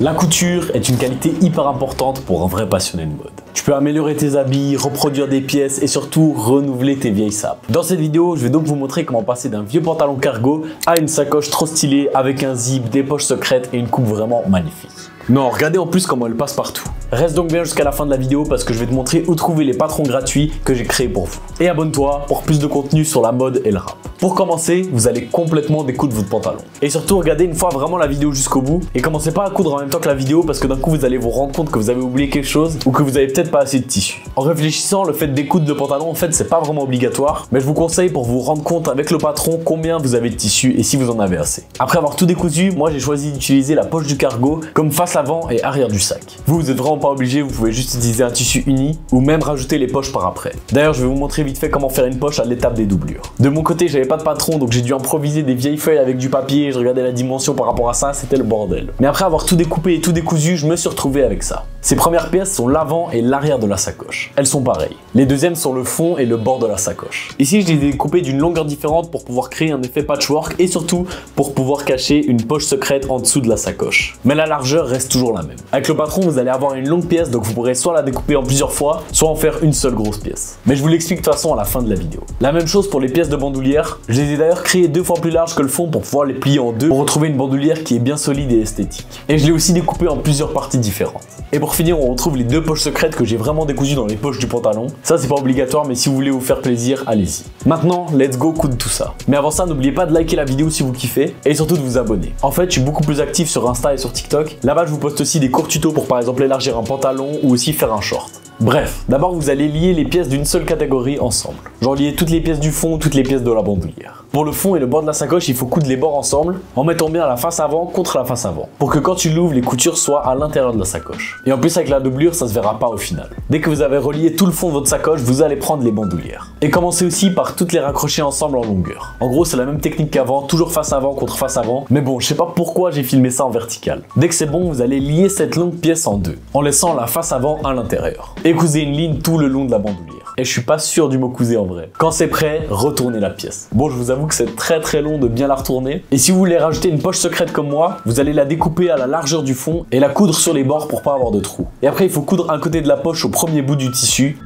La couture est une qualité hyper importante pour un vrai passionné de mode. Tu peux améliorer tes habits, reproduire des pièces et surtout renouveler tes vieilles sapes. Dans cette vidéo, je vais donc vous montrer comment passer d'un vieux pantalon cargo à une sacoche trop stylée avec un zip, des poches secrètes et une coupe vraiment magnifique. Non, regardez en plus comment elle passe partout. Reste donc bien jusqu'à la fin de la vidéo parce que je vais te montrer où trouver les patrons gratuits que j'ai créés pour vous. Et abonne-toi pour plus de contenu sur la mode et le rap. Pour commencer, vous allez complètement découdre votre pantalon. Et surtout, regardez une fois vraiment la vidéo jusqu'au bout et commencez pas à coudre en même temps que la vidéo parce que d'un coup vous allez vous rendre compte que vous avez oublié quelque chose ou que vous avez peut-être pas assez de tissu. En réfléchissant, le fait de découdre le pantalon, en fait, c'est pas vraiment obligatoire, mais je vous conseille pour vous rendre compte avec le patron combien vous avez de tissu et si vous en avez assez. Après avoir tout décousu, moi j'ai choisi d'utiliser la poche du cargo comme face avant et arrière du sac. Vous êtes vraiment pas obligé, vous pouvez juste utiliser un tissu uni ou même rajouter les poches par après. D'ailleurs, je vais vous montrer vite fait comment faire une poche à l'étape des doublures. De mon côté, j'avais pas de patron, donc j'ai dû improviser des vieilles feuilles avec du papier, je regardais la dimension par rapport à ça, c'était le bordel. Mais après avoir tout découpé et tout décousu, je me suis retrouvé avec ça. Ces premières pièces sont l'avant et l'arrière de la sacoche. Elles sont pareilles. Les deuxièmes sont le fond et le bord de la sacoche. Ici, je les ai découpées d'une longueur différente pour pouvoir créer un effet patchwork et surtout pour pouvoir cacher une poche secrète en dessous de la sacoche. Mais la largeur reste toujours la même. Avec le patron, vous allez avoir une longue pièce, donc vous pourrez soit la découper en plusieurs fois, soit en faire une seule grosse pièce. Mais je vous l'explique de toute façon à la fin de la vidéo. La même chose pour les pièces de bandoulière. Je les ai d'ailleurs créées 2 fois plus larges que le fond pour pouvoir les plier en deux pour retrouver une bandoulière qui est bien solide et esthétique. Et je l'ai aussi découpée en plusieurs parties différentes. Et pour finir, on retrouve les 2 poches secrètes que j'ai vraiment décousues dans les poches du pantalon. Ça, c'est pas obligatoire, mais si vous voulez vous faire plaisir, allez-y. Maintenant, let's go coudre tout ça. Mais avant ça, n'oubliez pas de liker la vidéo si vous kiffez et surtout de vous abonner. En fait, je suis beaucoup plus actif sur Insta et sur TikTok. Là-bas, je vous poste aussi des courts tutos pour par exemple élargir un pantalon ou aussi faire un short. Bref, d'abord vous allez lier les pièces d'une seule catégorie ensemble. Genre lier toutes les pièces du fond, toutes les pièces de la bandoulière. Pour le fond et le bord de la sacoche, il faut coudre les bords ensemble en mettant bien la face avant contre la face avant. Pour que quand tu l'ouvres, les coutures soient à l'intérieur de la sacoche. Et en plus avec la doublure, ça se verra pas au final. Dès que vous avez relié tout le fond de votre sacoche, vous allez prendre les bandoulières. Et commencez aussi par toutes les raccrocher ensemble en longueur. En gros, c'est la même technique qu'avant, toujours face avant contre face avant. Mais bon, je sais pas pourquoi j'ai filmé ça en vertical. Dès que c'est bon, vous allez lier cette longue pièce en deux, en laissant la face avant à l'intérieur. Et cousez une ligne tout le long de la bandoulière. Et je suis pas sûr du mot couser en vrai. Quand c'est prêt, retournez la pièce. Bon, je vous avoue que c'est très long de bien la retourner. Et si vous voulez rajouter une poche secrète comme moi, vous allez la découper à la largeur du fond et la coudre sur les bords pour pas avoir de trous. Et après, il faut coudre un côté de la poche au premier bout du tissu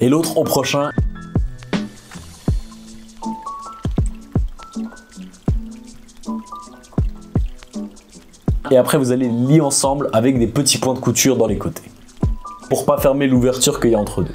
et l'autre au prochain. Et après, vous allez les lier ensemble avec des petits points de couture dans les côtés, pour pas fermer l'ouverture qu'il y a entre deux.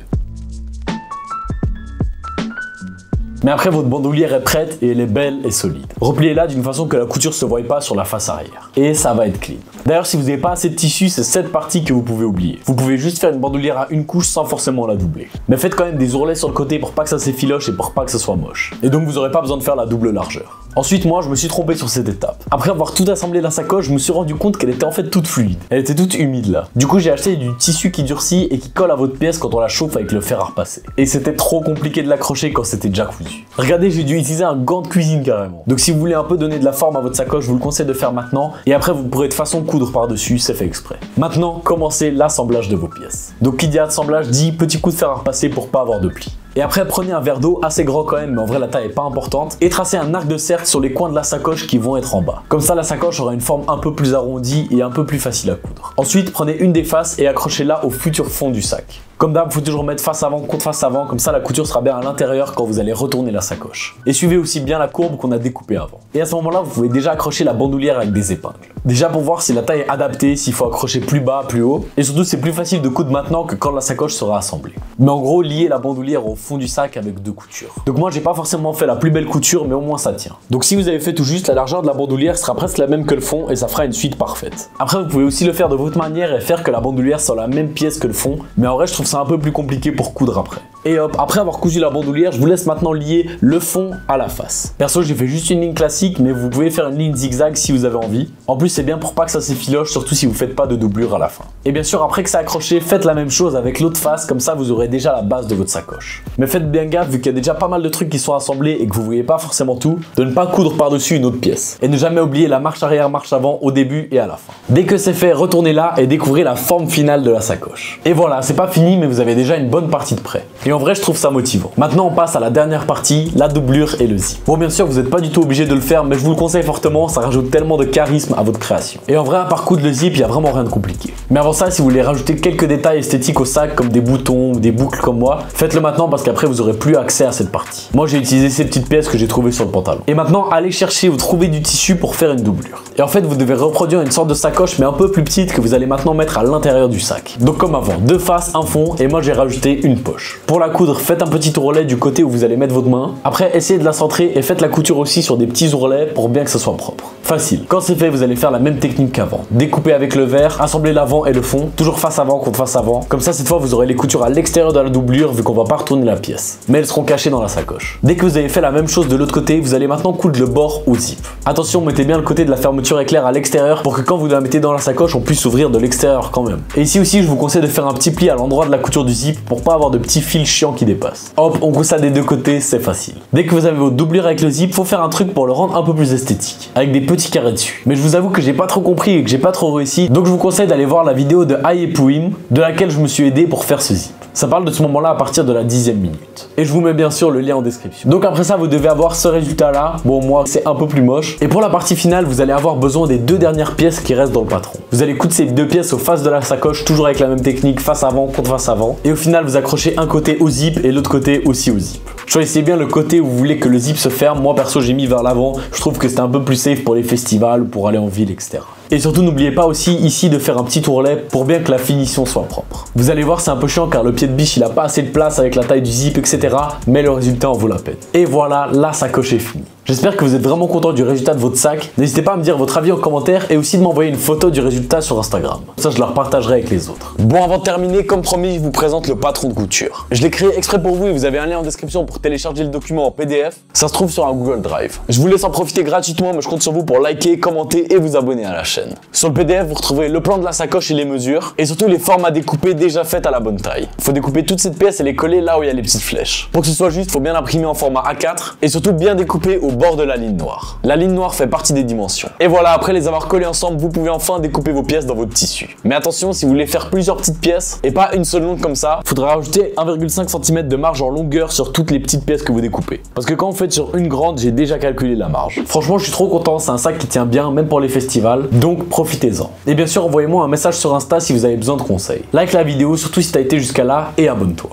Mais après, votre bandoulière est prête et elle est belle et solide. Repliez-la d'une façon que la couture se voie pas sur la face arrière. Et ça va être clean. D'ailleurs, si vous n'avez pas assez de tissu, c'est cette partie que vous pouvez oublier. Vous pouvez juste faire une bandoulière à une couche sans forcément la doubler. Mais faites quand même des ourlets sur le côté pour pas que ça s'effiloche et pour pas que ça soit moche. Et donc, vous n'aurez pas besoin de faire la double largeur. Ensuite, moi, je me suis trompé sur cette étape. Après avoir tout assemblé la sacoche, je me suis rendu compte qu'elle était en fait toute fluide. Elle était toute humide là. Du coup, j'ai acheté du tissu qui durcit et qui colle à votre pièce quand on la chauffe avec le fer à repasser. Et c'était trop compliqué de l'accrocher quand c'était déjà cousu. Regardez, j'ai dû utiliser un gant de cuisine carrément. Donc si vous voulez un peu donner de la forme à votre sacoche, je vous le conseille de faire maintenant. Et après, vous pourrez de façon coudre par-dessus, c'est fait exprès. Maintenant, commencez l'assemblage de vos pièces. Donc qui dit assemblage dit petit coup de fer à repasser pour pas avoir de plis. Et après, prenez un verre d'eau assez grand quand même, mais en vrai la taille est pas importante, et tracez un arc de cercle sur les coins de la sacoche qui vont être en bas. Comme ça, la sacoche aura une forme un peu plus arrondie et un peu plus facile à coudre. Ensuite, prenez une des faces et accrochez-la au futur fond du sac. Comme d'hab, il faut toujours mettre face avant contre face avant, comme ça la couture sera bien à l'intérieur quand vous allez retourner la sacoche. Et suivez aussi bien la courbe qu'on a découpée avant. Et à ce moment-là, vous pouvez déjà accrocher la bandoulière avec des épingles. Déjà pour voir si la taille est adaptée, s'il faut accrocher plus bas, plus haut. Et surtout, c'est plus facile de coudre maintenant que quand la sacoche sera assemblée. Mais en gros, liez la bandoulière au fond du sac avec 2 coutures. Donc moi, j'ai pas forcément fait la plus belle couture, mais au moins ça tient. Donc si vous avez fait tout juste, la largeur de la bandoulière sera presque la même que le fond et ça fera une suite parfaite. Après, vous pouvez aussi le faire de votre manière et faire que la bandoulière soit la même pièce que le fond. Mais en vrai, je trouve ça un peu plus compliqué pour coudre après. Et hop, après avoir cousu la bandoulière, je vous laisse maintenant lier le fond à la face. Perso, j'ai fait juste une ligne classique, mais vous pouvez faire une ligne zigzag si vous avez envie. En plus, c'est bien pour pas que ça s'effiloche, surtout si vous faites pas de doublure à la fin. Et bien sûr, après que c'est accroché, faites la même chose avec l'autre face, comme ça vous aurez déjà la base de votre sacoche. Mais faites bien gaffe, vu qu'il y a déjà pas mal de trucs qui sont assemblés et que vous voyez pas forcément tout, de ne pas coudre par-dessus une autre pièce. Et ne jamais oublier la marche arrière, marche avant au début et à la fin. Dès que c'est fait, retournez là et découvrez la forme finale de la sacoche. Et voilà, c'est pas fini, mais vous avez déjà une bonne partie de prêt. Et en vrai je trouve ça motivant. Maintenant on passe à la dernière partie, la doublure et le zip. Bon bien sûr vous n'êtes pas du tout obligé de le faire, mais je vous le conseille fortement, ça rajoute tellement de charisme à votre création. Et en vrai à part coudre le zip, il n'y a vraiment rien de compliqué. Mais avant ça, si vous voulez rajouter quelques détails esthétiques au sac comme des boutons ou des boucles comme moi, faites-le maintenant parce qu'après vous aurez plus accès à cette partie. Moi j'ai utilisé ces petites pièces que j'ai trouvées sur le pantalon. Et maintenant allez chercher ou trouver du tissu pour faire une doublure. Et en fait vous devez reproduire une sorte de sacoche mais un peu plus petite que vous allez maintenant mettre à l'intérieur du sac. Donc comme avant, deux faces, un fond et moi j'ai rajouté une poche. Pour la coudre, faites un petit ourlet du côté où vous allez mettre votre main. Après essayez de la centrer et faites la couture aussi sur des petits ourlets pour bien que ça soit propre. Facile. Quand c'est fait, vous allez faire la même technique qu'avant. Découper avec le verre, assembler l'avant et le fond, toujours face avant contre face avant. Comme ça cette fois vous aurez les coutures à l'extérieur de la doublure vu qu'on va pas retourner la pièce. Mais elles seront cachées dans la sacoche. Dès que vous avez fait la même chose de l'autre côté, vous allez maintenant coudre le bord au zip. Attention, mettez bien le côté de la fermeture éclair à l'extérieur pour que quand vous la mettez dans la sacoche, on puisse s'ouvrir de l'extérieur quand même. Et ici aussi, je vous conseille de faire un petit pli à l'endroit de la couture du zip pour pas avoir de petits fils chiants qui dépassent. Hop, on coud ça des deux côtés, c'est facile. Dès que vous avez votre doublure avec le zip, faut faire un truc pour le rendre un peu plus esthétique, avec des petits carrés dessus. Mais je vous avoue que j'ai pas trop compris et que j'ai pas trop réussi, donc je vous conseille d'aller voir la vidéo de Ai et Pouim, de laquelle je me suis aidé pour faire ce zip. Ça parle de ce moment-là à partir de la 10e minute. Et je vous mets bien sûr le lien en description. Donc après ça, vous devez avoir ce résultat-là. Bon, moi, c'est un peu plus moche. Et pour la partie finale, vous allez avoir besoin des deux dernières pièces qui restent dans le patron. Vous allez coudre ces deux pièces aux faces de la sacoche, toujours avec la même technique, face avant contre face avant. Et au final, vous accrochez un côté au zip et l'autre côté aussi au zip. Choisissez bien le côté où vous voulez que le zip se ferme. Moi, perso, j'ai mis vers l'avant. Je trouve que c'était un peu plus safe pour les festivals, pour aller en ville, etc. Et surtout n'oubliez pas aussi ici de faire un petit ourlet pour bien que la finition soit propre. Vous allez voir c'est un peu chiant car le pied de biche il a pas assez de place avec la taille du zip etc. Mais le résultat en vaut la peine. Et voilà, la sacoche est finie. J'espère que vous êtes vraiment content du résultat de votre sac. N'hésitez pas à me dire votre avis en commentaire et aussi de m'envoyer une photo du résultat sur Instagram. Ça je la repartagerai avec les autres. Bon avant de terminer, comme promis, je vous présente le patron de couture. Je l'ai créé exprès pour vous et vous avez un lien en description pour télécharger le document en PDF. Ça se trouve sur un Google Drive. Je vous laisse en profiter gratuitement mais je compte sur vous pour liker, commenter et vous abonner à la chaîne. Sur le PDF, vous retrouverez le plan de la sacoche et les mesures et surtout les formes à découper déjà faites à la bonne taille. Il faut découper toute cette pièce et les coller là où il y a les petites flèches. Pour que ce soit juste, il faut bien l'imprimer en format A4 et surtout bien découper au bord de la ligne noire. La ligne noire fait partie des dimensions. Et voilà, après les avoir collés ensemble, vous pouvez enfin découper vos pièces dans votre tissu. Mais attention, si vous voulez faire plusieurs petites pièces et pas une seule longue comme ça, il faudra rajouter 1,5 cm de marge en longueur sur toutes les petites pièces que vous découpez. Parce que quand vous faites sur une grande, j'ai déjà calculé la marge. Franchement, je suis trop content, c'est un sac qui tient bien, même pour les festivals, donc profitez-en. Et bien sûr, envoyez-moi un message sur Insta si vous avez besoin de conseils. Like la vidéo, surtout si t'as été jusqu'à là, et abonne-toi.